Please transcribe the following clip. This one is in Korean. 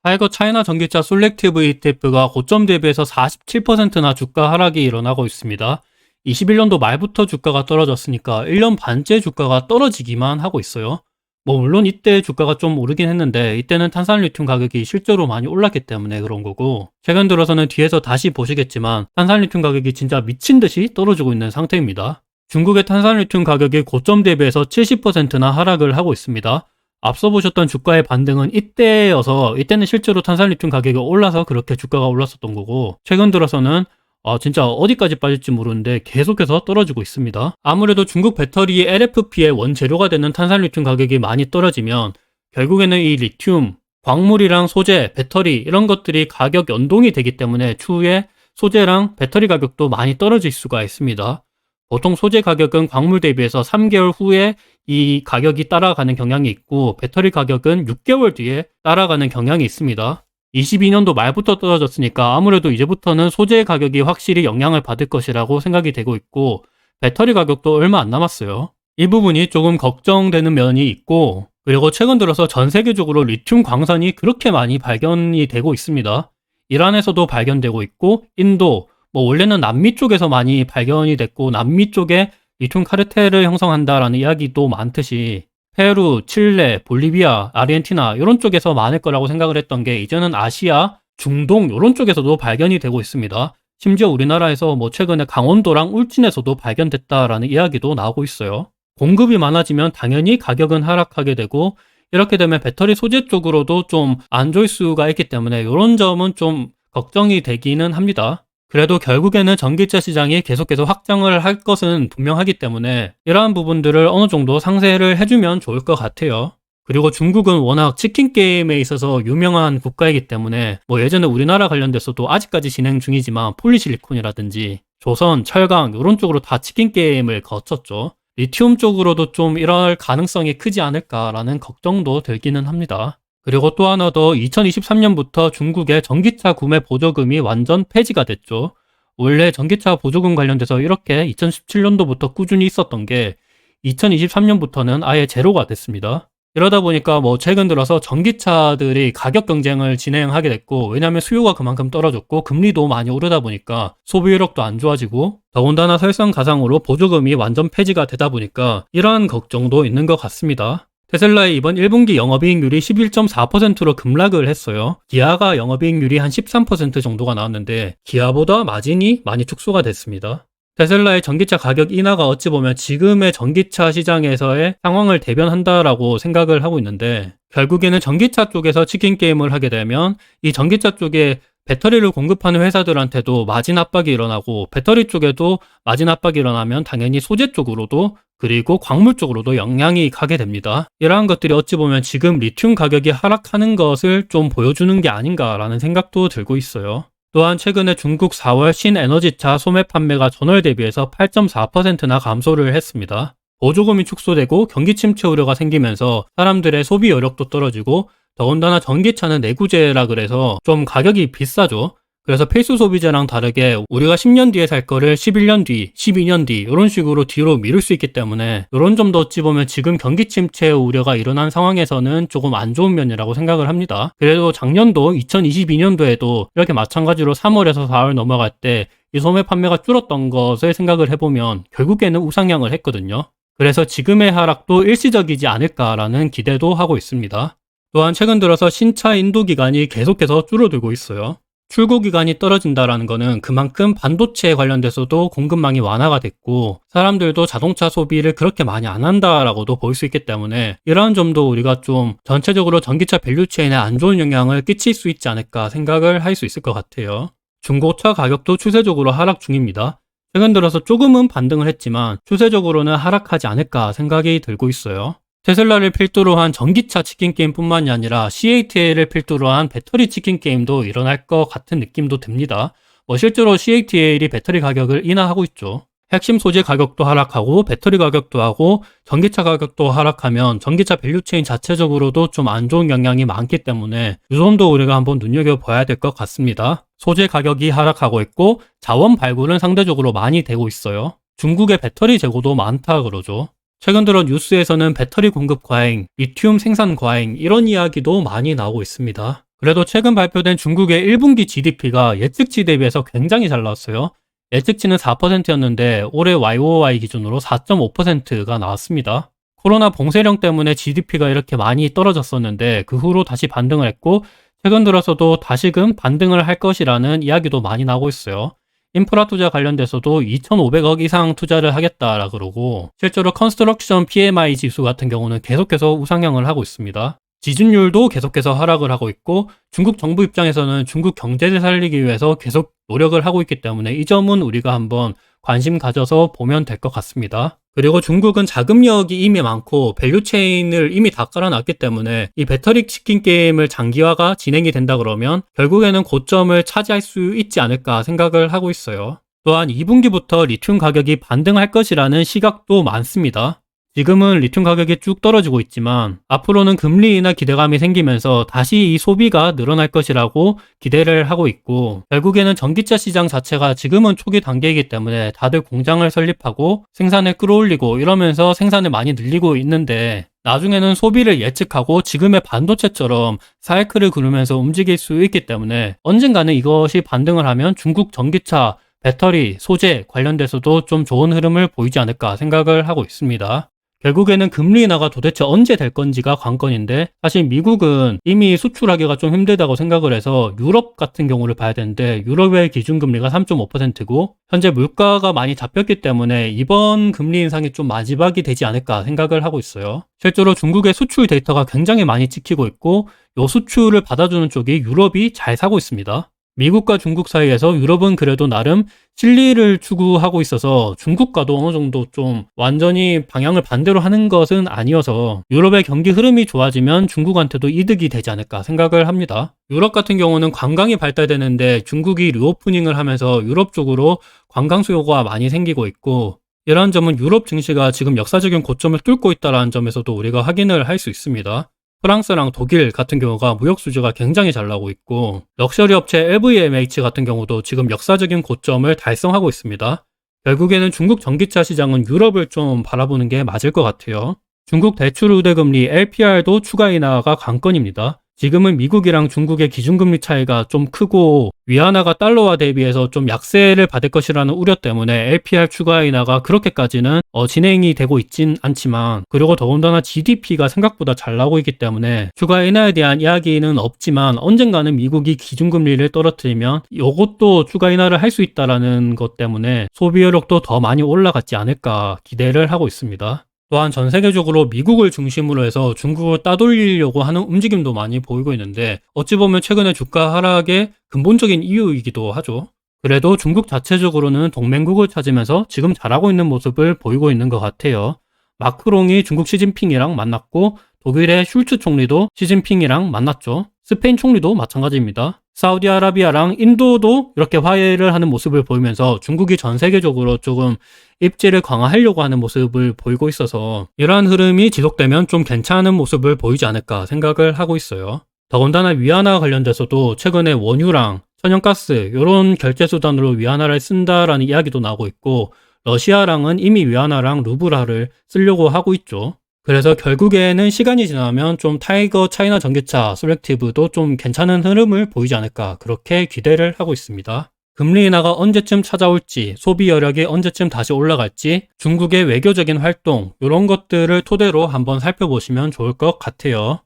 타이거 차이나 전기차 솔렉티브 ETF가 고점 대비해서 47%나 주가 하락이 일어나고 있습니다. 21년도 말부터 주가가 떨어졌으니까 1년 반째 주가가 떨어지기만 하고 있어요. 물론 이때 주가가 좀 오르긴 했는데 이때는 탄산리튬 가격이 실제로 많이 올랐기 때문에 그런 거고, 최근 들어서는 뒤에서 다시 보시겠지만 탄산리튬 가격이 진짜 미친 듯이 떨어지고 있는 상태입니다. 중국의 탄산리튬 가격이 고점 대비해서 70%나 하락을 하고 있습니다. 앞서 보셨던 주가의 반등은 이때여서, 이때는 실제로 탄산리튬 가격이 올라서 그렇게 주가가 올랐었던 거고, 최근 들어서는 진짜 어디까지 빠질지 모르는데 계속해서 떨어지고 있습니다. 아무래도 중국 배터리 LFP의 원재료가 되는 탄산리튬 가격이 많이 떨어지면 결국에는 이 리튬, 광물이랑 소재, 배터리 이런 것들이 가격 연동이 되기 때문에 추후에 소재랑 배터리 가격도 많이 떨어질 수가 있습니다. 보통 소재 가격은 광물 대비해서 3개월 후에 이 가격이 따라가는 경향이 있고, 배터리 가격은 6개월 뒤에 따라가는 경향이 있습니다. 22년도 말부터 떨어졌으니까 아무래도 이제부터는 소재 가격이 확실히 영향을 받을 것이라고 생각이 되고 있고, 배터리 가격도 얼마 안 남았어요. 이 부분이 조금 걱정되는 면이 있고, 그리고 최근 들어서 전 세계적으로 리튬 광산이 그렇게 많이 발견이 되고 있습니다. 이란에서도 발견되고 있고, 인도, 원래는 남미 쪽에서 많이 발견이 됐고, 남미 쪽에 리튬 카르텔을 형성한다라는 이야기도 많듯이 페루, 칠레, 볼리비아, 아르헨티나 이런 쪽에서 많을 거라고 생각을 했던 게 이제는 아시아, 중동 이런 쪽에서도 발견이 되고 있습니다. 심지어 우리나라에서 최근에 강원도랑 울진에서도 발견됐다라는 이야기도 나오고 있어요. 공급이 많아지면 당연히 가격은 하락하게 되고, 이렇게 되면 배터리 소재 쪽으로도 좀 안 좋을 수가 있기 때문에 이런 점은 좀 걱정이 되기는 합니다. 그래도 결국에는 전기차 시장이 계속해서 확장을 할 것은 분명하기 때문에 이러한 부분들을 어느 정도 상쇄를 해주면 좋을 것 같아요. 그리고 중국은 워낙 치킨 게임에 있어서 유명한 국가이기 때문에 예전에 우리나라 관련돼서도 아직까지 진행 중이지만 폴리실리콘이라든지 조선, 철강 이런 쪽으로 다 치킨 게임을 거쳤죠. 리튬 쪽으로도 좀 이럴 가능성이 크지 않을까라는 걱정도 들기는 합니다. 그리고 또 하나 더, 2023년부터 중국의 전기차 구매 보조금이 완전 폐지가 됐죠. 원래 전기차 보조금 관련돼서 이렇게 2017년도부터 꾸준히 있었던 게 2023년부터는 아예 제로가 됐습니다. 이러다 보니까 최근 들어서 전기차들이 가격 경쟁을 진행하게 됐고, 왜냐하면 수요가 그만큼 떨어졌고 금리도 많이 오르다 보니까 소비력도 안 좋아지고, 더군다나 설상가상으로 보조금이 완전 폐지가 되다 보니까 이러한 걱정도 있는 것 같습니다. 테슬라의 이번 1분기 영업이익률이 11.4%로 급락을 했어요. 기아가 영업이익률이 한 13% 정도가 나왔는데 기아보다 마진이 많이 축소가 됐습니다. 테슬라의 전기차 가격 인하가 어찌 보면 지금의 전기차 시장에서의 상황을 대변한다라고 생각을 하고 있는데, 결국에는 전기차 쪽에서 치킨 게임을 하게 되면 이 전기차 쪽에 배터리를 공급하는 회사들한테도 마진 압박이 일어나고, 배터리 쪽에도 마진 압박이 일어나면 당연히 소재 쪽으로도 그리고 광물 쪽으로도 영향이 가게 됩니다. 이러한 것들이 어찌 보면 지금 리튬 가격이 하락하는 것을 좀 보여주는 게 아닌가라는 생각도 들고 있어요. 또한 최근에 중국 4월 신에너지차 소매 판매가 전월 대비해서 8.4%나 감소를 했습니다. 보조금이 축소되고 경기 침체 우려가 생기면서 사람들의 소비 여력도 떨어지고, 더군다나 전기차는 내구재라 그래서 좀 가격이 비싸죠. 그래서 필수 소비재랑 다르게 우리가 10년 뒤에 살 거를 11년 뒤, 12년 뒤 이런 식으로 뒤로 미룰 수 있기 때문에 이런 점도 어찌 보면 지금 경기 침체 우려가 일어난 상황에서는 조금 안 좋은 면이라고 생각을 합니다. 그래도 작년도 2022년도에도 이렇게 마찬가지로 3월에서 4월 넘어갈 때 이 소매 판매가 줄었던 것을 생각을 해보면 결국에는 우상향을 했거든요. 그래서 지금의 하락도 일시적이지 않을까라는 기대도 하고 있습니다. 또한 최근 들어서 신차 인도 기간이 계속해서 줄어들고 있어요. 출고 기간이 떨어진다라는 거는 그만큼 반도체에 관련돼서도 공급망이 완화가 됐고, 사람들도 자동차 소비를 그렇게 많이 안 한다라고도 볼 수 있기 때문에 이러한 점도 우리가 좀 전체적으로 전기차 밸류체인에 안 좋은 영향을 끼칠 수 있지 않을까 생각을 할 수 있을 것 같아요. 중고차 가격도 추세적으로 하락 중입니다. 최근 들어서 조금은 반등을 했지만 추세적으로는 하락하지 않을까 생각이 들고 있어요. 테슬라를 필두로 한 전기차 치킨 게임뿐만이 아니라 CATL을 필두로 한 배터리 치킨 게임도 일어날 것 같은 느낌도 듭니다. 실제로 CATL이 배터리 가격을 인하하고 있죠. 핵심 소재 가격도 하락하고 배터리 가격도 하고 전기차 가격도 하락하면 전기차 밸류체인 자체적으로도 좀 안 좋은 영향이 많기 때문에 이 점도 우리가 한번 눈여겨봐야 될 것 같습니다. 소재 가격이 하락하고 있고 자원 발굴은 상대적으로 많이 되고 있어요. 중국의 배터리 재고도 많다 그러죠. 최근 들어 뉴스에서는 배터리 공급 과잉, 리튬 생산 과잉 이런 이야기도 많이 나오고 있습니다. 그래도 최근 발표된 중국의 1분기 GDP가 예측치 대비해서 굉장히 잘 나왔어요. 예측치는 4%였는데 올해 YOY 기준으로 4.5%가 나왔습니다. 코로나 봉쇄령 때문에 GDP가 이렇게 많이 떨어졌었는데 그 후로 다시 반등을 했고 최근 들어서도 다시금 반등을 할 것이라는 이야기도 많이 나오고 있어요. 인프라 투자 관련돼서도 2,500억 이상 투자를 하겠다라 그러고 실제로 컨스트럭션 PMI 지수 같은 경우는 계속해서 우상향을 하고 있습니다. 지준율도 계속해서 하락을 하고 있고 중국 정부 입장에서는 중국 경제를 살리기 위해서 계속 노력을 하고 있기 때문에 이 점은 우리가 한번 관심 가져서 보면 될 것 같습니다. 그리고 중국은 자금력이 이미 많고 밸류체인을 이미 다 깔아놨기 때문에 이 배터리 치킨 게임을 장기화가 진행이 된다 그러면 결국에는 고점을 차지할 수 있지 않을까 생각을 하고 있어요. 또한 2분기부터 리튬 가격이 반등할 것이라는 시각도 많습니다. 지금은 리튬 가격이 쭉 떨어지고 있지만 앞으로는 금리 인하 기대감이 생기면서 다시 이 소비가 늘어날 것이라고 기대를 하고 있고 결국에는 전기차 시장 자체가 지금은 초기 단계이기 때문에 다들 공장을 설립하고 생산을 끌어올리고 이러면서 생산을 많이 늘리고 있는데 나중에는 소비를 예측하고 지금의 반도체처럼 사이클을 그루면서 움직일 수 있기 때문에 언젠가는 이것이 반등을 하면 중국 전기차 배터리, 소재 관련돼서도 좀 좋은 흐름을 보이지 않을까 생각을 하고 있습니다. 결국에는 금리 인하가 도대체 언제 될 건지가 관건인데 사실 미국은 이미 수출하기가 좀 힘들다고 생각을 해서 유럽 같은 경우를 봐야 되는데 유럽의 기준금리가 3.5%고 현재 물가가 많이 잡혔기 때문에 이번 금리 인상이 좀 마지막이 되지 않을까 생각을 하고 있어요. 실제로 중국의 수출 데이터가 굉장히 많이 찍히고 있고 이 수출을 받아주는 쪽이 유럽이 잘 사고 있습니다. 미국과 중국 사이에서 유럽은 그래도 나름 실리를 추구하고 있어서 중국과도 어느 정도 좀 완전히 방향을 반대로 하는 것은 아니어서 유럽의 경기 흐름이 좋아지면 중국한테도 이득이 되지 않을까 생각을 합니다. 유럽 같은 경우는 관광이 발달되는데 중국이 리오프닝을 하면서 유럽 쪽으로 관광 수요가 많이 생기고 있고 이러한 점은 유럽 증시가 지금 역사적인 고점을 뚫고 있다는 점에서도 우리가 확인을 할 수 있습니다. 프랑스랑 독일 같은 경우가 무역 수지가 굉장히 잘 나오고 있고 럭셔리 업체 LVMH 같은 경우도 지금 역사적인 고점을 달성하고 있습니다. 결국에는 중국 전기차 시장은 유럽을 좀 바라보는 게 맞을 것 같아요. 중국 대출 우대금리 LPR도 추가 인하가 관건입니다. 지금은 미국이랑 중국의 기준금리 차이가 좀 크고 위안화가 달러화 대비해서 좀 약세를 받을 것이라는 우려 때문에 LPR 추가 인하가 그렇게까지는 진행이 되고 있진 않지만 그리고 더군다나 GDP가 생각보다 잘 나오고 있기 때문에 추가 인하에 대한 이야기는 없지만 언젠가는 미국이 기준금리를 떨어뜨리면 이것도 추가 인하를 할 수 있다는 것 때문에 소비 여력도 더 많이 올라갔지 않을까 기대를 하고 있습니다. 또한 전 세계적으로 미국을 중심으로 해서 중국을 따돌리려고 하는 움직임도 많이 보이고 있는데 어찌 보면 최근에 주가 하락의 근본적인 이유이기도 하죠. 그래도 중국 자체적으로는 동맹국을 찾으면서 지금 잘하고 있는 모습을 보이고 있는 것 같아요. 마크롱이 중국 시진핑이랑 만났고 독일의 슐츠 총리도 시진핑이랑 만났죠. 스페인 총리도 마찬가지입니다. 사우디아라비아랑 인도도 이렇게 화해를 하는 모습을 보이면서 중국이 전 세계적으로 조금 입지를 강화하려고 하는 모습을 보이고 있어서 이러한 흐름이 지속되면 좀 괜찮은 모습을 보이지 않을까 생각을 하고 있어요. 더군다나 위안화 관련돼서도 최근에 원유랑 천연가스 이런 결제수단으로 위안화를 쓴다라는 이야기도 나오고 있고 러시아랑은 이미 위안화랑 루블화를 쓰려고 하고 있죠. 그래서 결국에는 시간이 지나면 좀 타이거 차이나 전기차 솔렉티브도 좀 괜찮은 흐름을 보이지 않을까 그렇게 기대를 하고 있습니다. 금리 인하가 언제쯤 찾아올지, 소비 여력이 언제쯤 다시 올라갈지, 중국의 외교적인 활동 이런 것들을 토대로 한번 살펴보시면 좋을 것 같아요.